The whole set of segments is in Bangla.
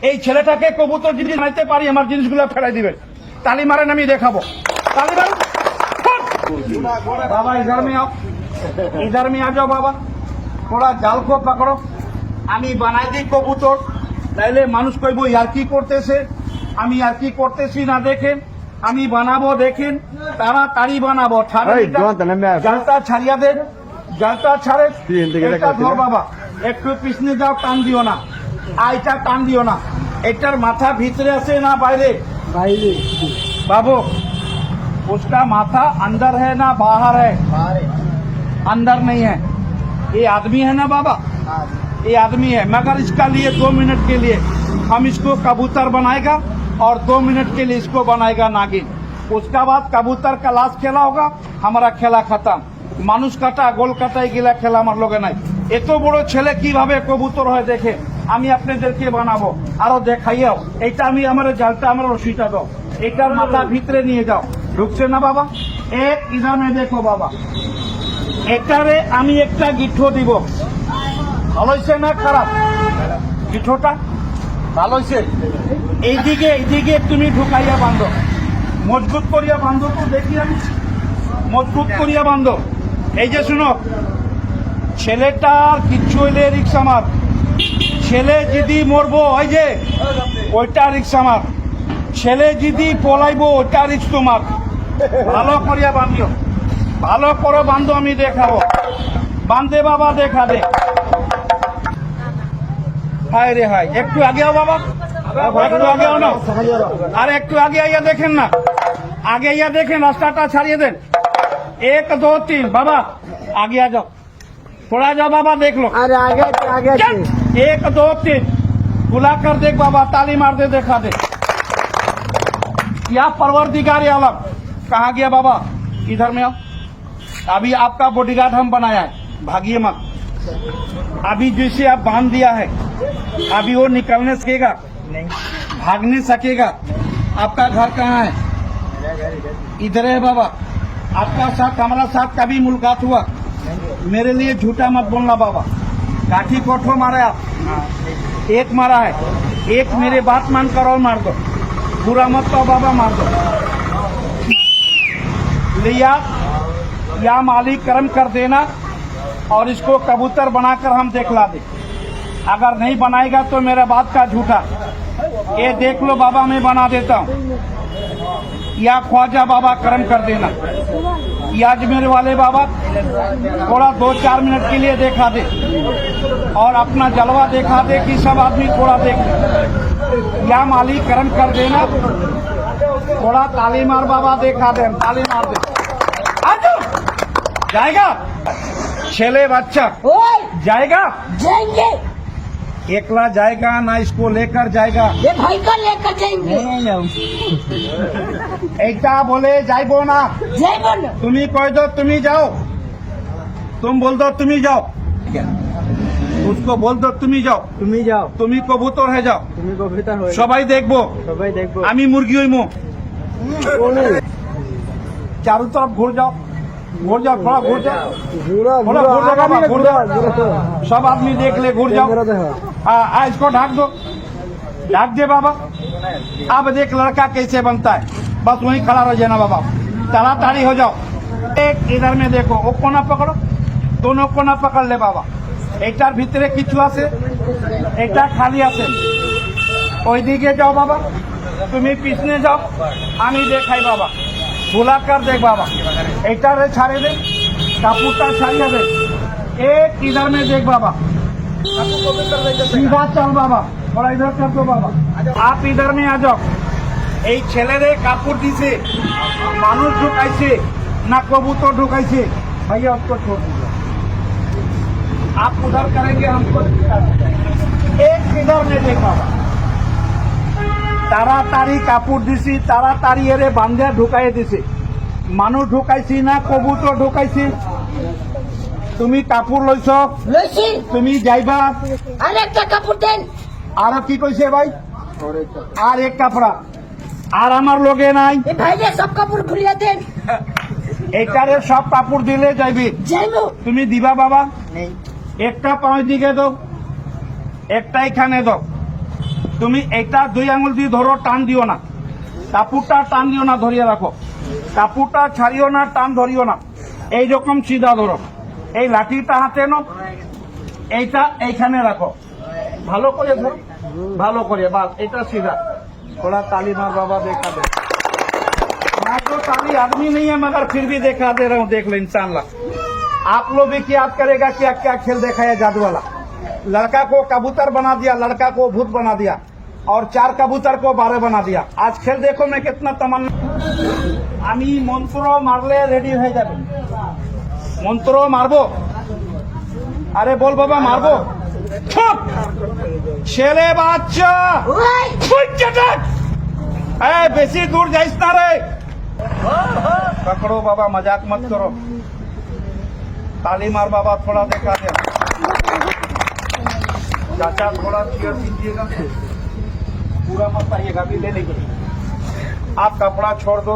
এই ছেলেটাকে কবুতর যদি মারতে পারি আমার জিনিসগুলো ফেলাই দিবেন। তালি মারেন, আমি দেখাবো। ताली मारो बाबा, इधर में आओ, इधर में आ जाओ बाबा। थोड़ा जाल को पकड़ो, আমি বানাই দিই কবুতর, তাইলে মানুষ কইব ইয়ার্কি করতেছে। আমি ইয়ার্কি করতেছি না, দেখেন আমি বানাবো, দেখেন তাড়াতাড়ি বানাবো। জালটা ছাড়িয়া দেন, জালটা ছাড়ে। এটা ধর বাবা, একটু পিছনে যাও, টান দিও না, আইটা টান দিও না। এটার মাথা ভিতরে আছে না বাইরে? বাইরে बाबू, उसका माथा अंदर है ना बाहर है? अंदर नहीं है। ये आदमी है ना बाबा, ये आदमी है। मगर इसका लिए 2 मिनट के लिए हम इसको कबूतर बनाएगा और 2 मिनट के लिए इसको बनाएगा नागिन। उसका बाद कबूतर का लाश खेला होगा, हमारा खेला खत्म। मानुष काटा गोल काटा गिला खेला हमार लोगे नहीं। এত বড় ছেলে কিভাবে কবুতর হয় দেখে আমি আপনাদেরকে বানাবো, আরো দেখাইও। এটা আমি আমার জালটা, আমার রশিটা দাও, এটার মাথা ভিতরে নিয়ে যাও। ঢুকছে না বাবা? এক ইধর মে দেখো বাবা, এটারে আমি একটা গিঠো দিব। ভালো হয়েছে না খারাপ? গিঠোটা ভালো হয়েছে। এইদিকে এইদিকে তুমি ঢুকাইয়া বাঁধো, মজবুত করিয়া বাঁধো। তো দেখি আমি, মজবুত করিয়া বাঁধো। এই যে শুনো, ছেলেটার কিচ্ছু হইলে রিক্সা মার। ছেলে যদি মরবো, ওই যে ওইটা রিক্সা মার। ছেলে যদি পলাইবো, ওইটা রিক্স তোমার। ভালো করিয়া বাঁধিও, ভালো করে বাঁধো, আমি দেখাবো। বাঁধে বাবা, দেখা দে। হায় রে হায়, একটু আগে আও বাবা, একটু আগে আও না। আর একটু আগে আইয়া দেখেন না, আগে আইয়া দেখেন, রাস্তাটা ছাড়িয়ে দেন। 1 2 3 बाबा आगे आ जाओ, थोड़ा जाओ बाबा, देख लो। अरे आगे आगे 1 2 3 बुला कर देख बाबा, ताली मार दे, देखा दे। क्या परवरदिगार आलम, कहाँ गया बाबा? इधर में आओ। अभी आपका बॉडीगार्ड हम बनाया है, भागिए मत। अभी जैसे आप बांध दिया है, अभी वो निकलने सकेगा नहीं, भाग नहीं सकेगा। आपका घर कहाँ है? इधर है बाबा। आपका साथ, हमारा साथ कभी मुलाकात हुआ? मेरे लिए झूठा मत बोलना बाबा। काठी कोठो मारे आप? एक मारा है, एक मेरे बात मान कर और मार दो। बुरा मत तो बाबा, मार दो। लिया या मालिक करम कर देना और इसको कबूतर बनाकर हम दिखला दे। अगर नहीं बनाएगा तो मेरा बात का झूठा। ये देख लो बाबा, मैं बना देता हूँ। या ख्वाजा बाबा करम कर देना, या अजमेर वाले बाबा थोड़ा 2-4 मिनट के लिए देखा दे और अपना जलवा देखा दे कि सब आदमी थोड़ा देख। या मालिक करम कर देना, थोड़ा ताली मार बाबा, देखा दे, ताली मार दे। जाएगा छेले बच्चा, जाएगा? जाएंगे। एकला जाएगा ना, इसको लेकर जाएगा? ये भाई को लेकर जाएंगे। এইটা বলে যাইবো না, जाइबो ना। তুমি কই দো তুমি যাও, तुम बोल दो তুমি যাও, उसको बोल दो তুমি যাও, তুমি যাও, তুমি কবুতর হয়ে যাও, তুমি কবিতা হয়ে সবাই দেখবো, সবাই দেখবো। আমি মুরগি হইমো। चारों तरफ घूर जाओ, घूर जाओ, थोड़ा घूर जाओ, थोड़ा घूर जाओ बाबा, घूर जाओ, सब आदमी देख ले, घूर जाओ। हाँ, इसको ढक दो, ढक दे बाबा। अब देख लड़का कैसे बनता है, बस वहीं खड़ा रह जाना बाबा, ताड़ाताड़ी हो जाओ। एक इधर में देखो, वो कोना पकड़ो, दोनों कोना पकड़ ले बाबा। एकटार ভিতরে কিছু আছে, একটা খালি আছে। ওই দিকে যাও বাবা, তুমি পিছনে যাও, আমি দেখাই বাবা। বুলাকার দেখ বাবা, এইটারে ছাড়ে দে, কাপড়টা ছাড়িয়ে দে। एक इधर में देख बाबा, सीधा चल बाबा, थोड़ा इधर कर दो बाबा। आप इधर में आ जाओ। এই ছেলেরে কাপড় দিছে, মানুষ ঢুকাইছে না কবুতর ঢুকাইছে? भैया उसको छोड़ दीजिए, आप उधर करेंगे, हमको एक इधर में देख बाबा। তাড়াতাড়ি কাপড় দিছি, তাড়াতাড়ি এরে বান্ধে ঢুকাই দিছি। মানুষ ঢুকাইছি না কবুতর ঢুকাইছি? তুমি কাপড় লইছ, লইছি। তুমি যাইবা। আর একটা কাপড় দেন। আর কি কইছে ভাই? আর এক কাপড়া, আর আমার লগে নাই। এই ভাইরে সব কাপড় খুলিয়া দেন। এটারে সব কাপড় দিলে যাইবি? যাইবো। তুমি দিবা বাবা? নেই। একটা পাঁচ দিকে দাও, একটা এখানে দাও, তুমি এটা 2 আঙুল দিয়ে ধরো, টান দিও না। কাপড়টা টান দিও না, ধরিয়ে রাখো। কাপড়টা ছাড়িও না, টান ধরিও না। এইরকম সিধা ধরো। এই লাঠিটা হাতে নাও, এইটা এইখানে রাখো, ভালো করে ধরো, ভালো করে, বাস এটা सीधा। थोड़ा ताली मार बाबा, देखा दे। मैं तो ताली आदमी नहीं है मगर फिर भी देखा दे रहा हूँ, देख लो इंशाल्लाह। आप लोग भी क्या करेगा, क्या क्या खेल देखा है जादू वाला। लड़का को कबूतर बना दिया, लड़का को भूत बना दिया, और 4 कबूतर को 12 बना दिया। आज खेल देखो मैं कितना तमन्ना। আমি মন্ত্র মারলে রেডি হয়ে যাবে। মন্ত্র মারবো, আরে বল বাবা মারবো। চুপ ছেলে বাচ্চা, ওই বেশি দূর যাইস না রে। पकड़ो बाबा, मजाक मत करो। ताली मार बाबा, थोड़ा देखा दे। चाचा थोड़ा चेयर दीजिएगा, पूरा मत आइएगा, अभी ले लेंगे। आप कपड़ा छोड़ दो,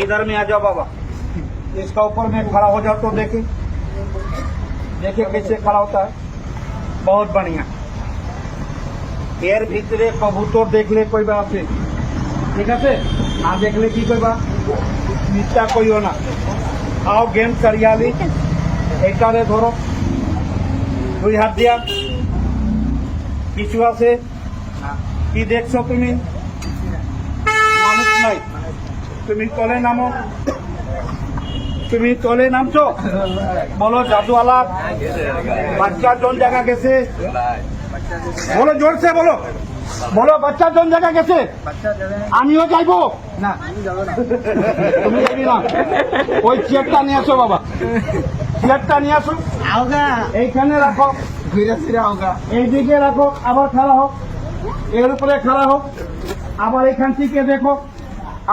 इधर में आ जाओ बाबा। इसका ऊपर में खड़ा हो जाओ तो देखे, देखे कैसे खड़ा होता है। बहुत बढ़िया। এর ভিতরে কবুতর দেখলে কইবা আছে, ঠিক আছে? না দেখলে কি কইবা, মিথ্যা কইও না। আও গেম কারিয়ালি, এইটারে ধরো, 2 হাত দিয়া। কিছু আছে কি দেখছো তুমি? মানুষ নাই। তুমি তলে নামো, তুমি তলে নামছো। বলো জাদুওয়ালা বাচ্চা কোন জায়গা গেছে, বলো জোর সে বলো, বলো বাচ্চা কোন জায়গা গেছে। আমিও যাইবো না, তুমি যাবি না। ওই চেয়ারটা নিয়ে আসো বাবা, চেয়ারটা নিয়ে আসো, এইখানে রাখো, এইদিকে রাখো, আবার খাড়া হোক, এর উপরে খাড়া হোক, আবার এখান থেকে দেখো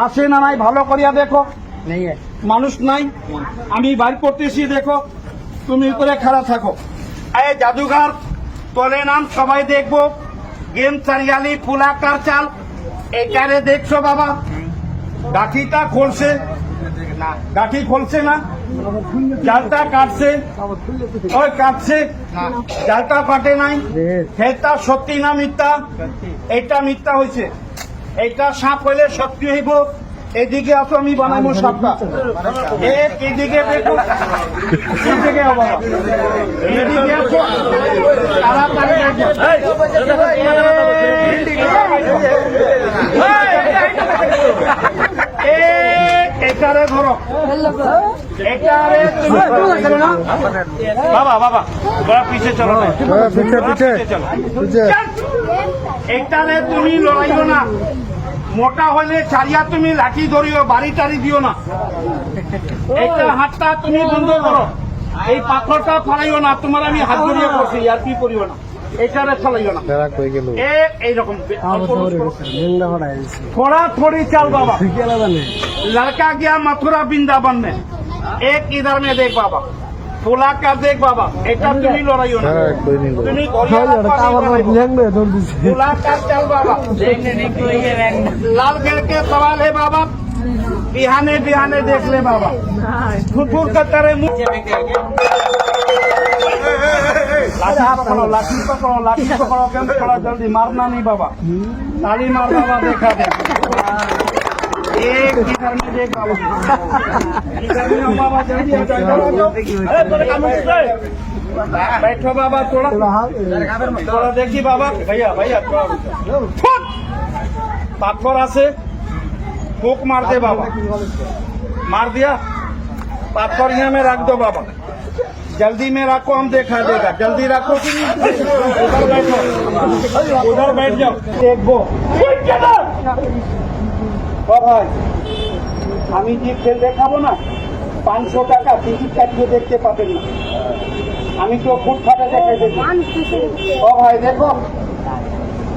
আসে না নাই, ভালো করিয়া দেখো। মানুষ নাই, আমি বাইর করতেছি, দেখো। তুমি উপরে খাড়া থাকো। এই জাদুঘর তলে নাম, সবাই দেখবো। গেম চারিয়ালি ফুলাকার চাল, এখানে দেখছো বাবা। গাঠিটা খুলছে না, গাঠি খুলছে না, জালটা কাটছে, ওই কাটছে, জালটা কাটে নাই। সেটা সত্যি না মিথ্যা? এটা মিথ্যা হয়েছে। এইটা সাপ হইলে সত্যি হইব। এদিকে আসো, আমি বানাবো সাপটা। এদিকে দেখো, এদিকে বাবা, এদিকে আসো, তাড়াতাড়ি এটারে ধরো, এটারে বাবা, বাবা বড় পিছে চলো, পিছে চলো। এটারে তুমি লড়াইও না। মোটা হলে চারিয়া তুমি লাঠি ধরিও, বাড়ি টাড়ি দিও না। একটা হাতটা তুমি বন্ধ করো, এই পাথরটা ফালাইও না। তোমার আমি হাত ধরিয়ে করছি, আর কি করিও না। এটারে ফালাইও না। এইরকম थोड़ा थोड़ी चल बाबा। लड़का गया मथुरा वृंदावन में, एक इधर में देख बाबा, फूला का देख बाबा। এটা তুমি লড়াইও না, তুমি फूला का चल बाबा। लाल गेट के सवाल है बाबा, बिहाने बिहाने देख ले बाबा। फुटफुट का तेरे मुंह, लाठी पकड़ो, लाठी पकड़ो, लाठी पकड़ो, केम थोड़ा जल्दी, मारना नहीं बाबा। ताली मार बाबा, देखा दे। एक इधर में देख बाबा, इधर में आओ बाबा, जल्दी आ जाओ। अरे थोड़ा काम से बैठो बाबा, थोड़ा थोड़ा देखिए बाबा। भैया भैया थोड़ा पाथर आसे, फूक मार दे बाबा। मार दिया, पाथर यहाँ में रख दो बाबा। जल्दी में रखो, हम देखा देगा। जल्दी रखो, उधर बैठो, उधर बैठ जाओ। देखो ভাই, আমি যে খেল দেখাবো না, 500 টাকা টিকিট কাটিয়ে দেখতে পাবেন না। আমি তো ফুটপাতে দেখে দেখি। ও ভাই দেখো,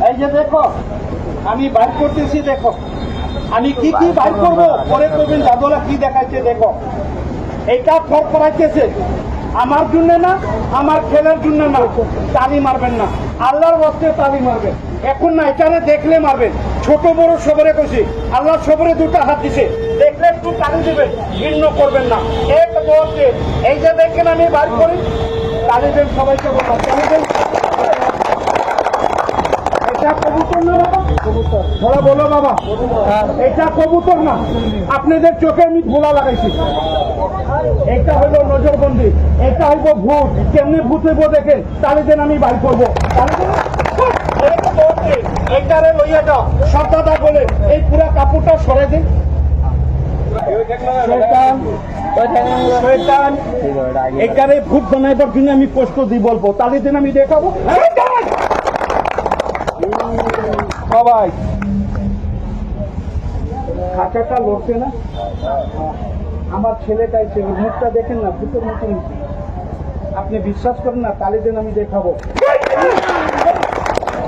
এই যে দেখো, আমি বাইর করতেছি, দেখো আমি কি কি বাইর করবো, পরে করবেন জাদুলা কি দেখাচ্ছে। দেখো এটা ফর করাইতেছে, আমার জন্য না, আমার খেলার জন্য না। তালি মারবেন না, আল্লাহর ওয়াস্তে তালি মারবেন। এখন না, এখানে দেখলে মারবেন। ছোট বড় সবরে কইছি, আল্লাহ সবরে 2টা হাত দিছে, দেখলে একটু তালি দেবেন, ভিন্ন করবেন না। এক দোতে এই যে দেখেন আমি বার করি, তালি দেন, সবাইকে বললাম তালি দেন। কবুতর না বাবা? ধরা বলো বাবা, এটা কবুতর না, আপনাদের চোখে আমি ধোলা লাগাইছি। এটা হইল নজরবন্দি, এটা হইব ভূত। কেমনে ভূত হইব দেখেন, তাহলে যেন আমি বাই করবো। এইটারে লইয়া যাও, সব দাদা বলে এই পুরা কাপড়টা সরে দিন। এটারে ভূত বানাইবার জন্য আমি কষ্ট দিই বলবো, তাহলে যেন আমি দেখাবো। সবাই খাঁচাটা লড়ছে না, আমার ছেলেটাই ছিল, মুখটা দেখেন না, ভূতের মতো নিচ্ছে। আপনি বিশ্বাস করেন না, তাহলে যেন আমি দেখাবো।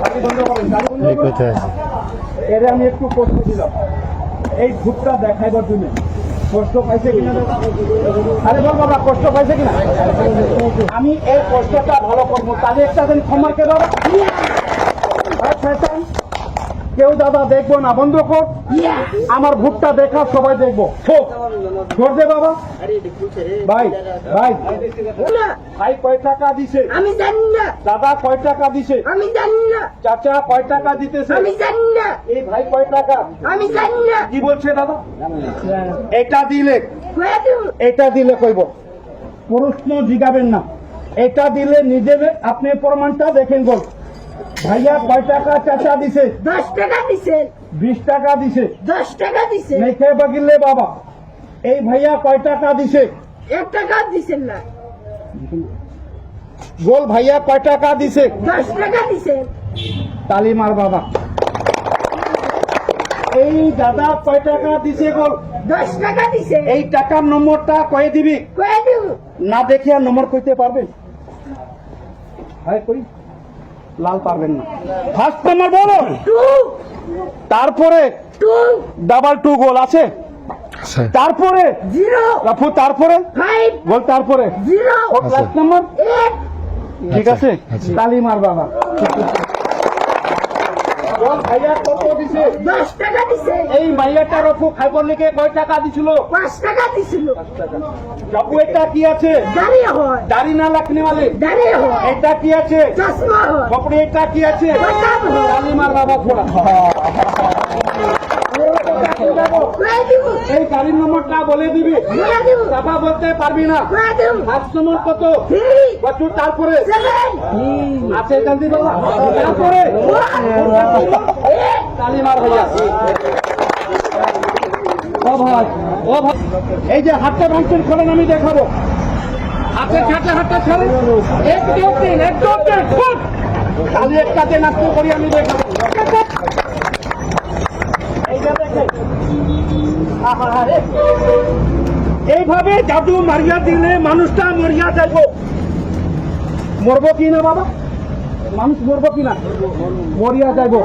গাড়ি বন্ধ করেন, গাড়ি বন্ধ করেন। এরে আমি একটু কষ্ট দিলাম এই ভূতটা দেখাইবার জন্য। কষ্ট পাইছে কিনা? আরে বল বাবা, কষ্ট পাইছে কিনা? আমি এই কষ্টটা ভালো করবো, তাহলে একটা দিন ক্ষমা কে বাবা। কেউ দাদা দেখবো না, বন্ধ কর। আমার ভূতটা দেখা সবাই দেখবো। ছোট দে বাবা। ভাই ভাই ভাই কয় টাকা দিছে? আমি জানি না, দাদা কয় টাকা দিছে? আমি জানি না, চাচা কয় টাকা দিতেছে? আমি জানি না, এই ভাই কয় টাকা? আমি জানি না। কি বলছে দাদা? এটা দিলে, কয়ে দেব, এটা দিলে কইব, প্রশ্ন জিগাবেন না। এটা দিলে নিজের আপনি প্রমাণটা দেখেন। বল ভাইয়া কয় টাকা চাচা দিছে? 10 টাকা দিছেন, 20 টাকা দিছে। 10 টাকা দিছেন, নেই খেয়ে বাগিলে বাবা। এই ভাইয়া কয় টাকা দিছে? 1 টাকা দিছেন না, বল ভাইয়া কয় টাকা দিছে? 10 টাকা দিছেন। তালি মার বাবা। এই দাদা কয় টাকা দিছে? বল 10 টাকা দিছেন। এই টাকার নম্বরটা কয়ে দিবি, কয়ে দেব, না দেখে আর নম্বর কইতে পারবেন? হয় কই লাল পারবেন না। ফার্স্ট নাম্বার বলো, 2 তারপরে 2 ডাবল 2 গোল আছে, তারপরে 0 রাফু, তারপরে 5 বল, তারপরে 0 লাস্ট নাম্বার। 8। ঠিক আছে, তালি মার বাবা। বল ভাইয়া কত দিছে? 10 টাকা দিছেন, এই মাইয়াটা রফু খাইবার লিখে কয় টাকা দিছিল? 5 টাকা দিছিল। বাবু এটা কি আছে? দাড়ি হয়, দাড়ি না লাখনে वाले। দাড়ি হয়, এটা কি আছে? চশমা হয়, বাপরে এটা কি আছে? পতাম হয়। তালি মার বাবা ফোড়া। কয়ে দেব, এই গাড়ির নম্বরটা বলে দিবি, কয়ে দেব, চাপা বলতে পারবি না। কয়ে দেব। ফার্স্ট নম্বর কত? 3 বছর তারপরে 7 আছে জানতি বাবা, তারপরে তালি মার ভাইয়া। ও ভাই, ও ভাই, এই যে হাতটা ভাঙছেন, খোলেন, আমি দেখাবো। হাতে ছাটে, হাতটা ছাড়েন, একদম দিন, একদম দিন, খুব তাহলে একটাতে নাটক করি, আমি দেখাবো। এইটা দেখেন, আহারে, এইভাবে জাদু মারিয়া দিলে মানুষটা মরিয়া যাইব। মরবো কি না বাবা? মানুষ মরবো কি না? মরিয়া যাইব।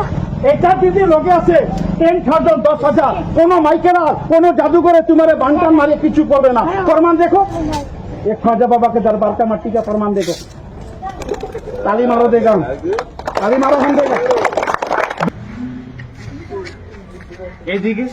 এটা যদি লগে আছে 10,000 10,000, কোন মাইকেরা কোন জাদুঘরে তোমার বান্টান মারে কিছু করবে না। প্রমাণ দেখো, এক খাজা বাবাকে দরবার का मट्टी का प्रमाण देखो। ताली मारो देगा, ताली मारो हम देगा। এইদিকে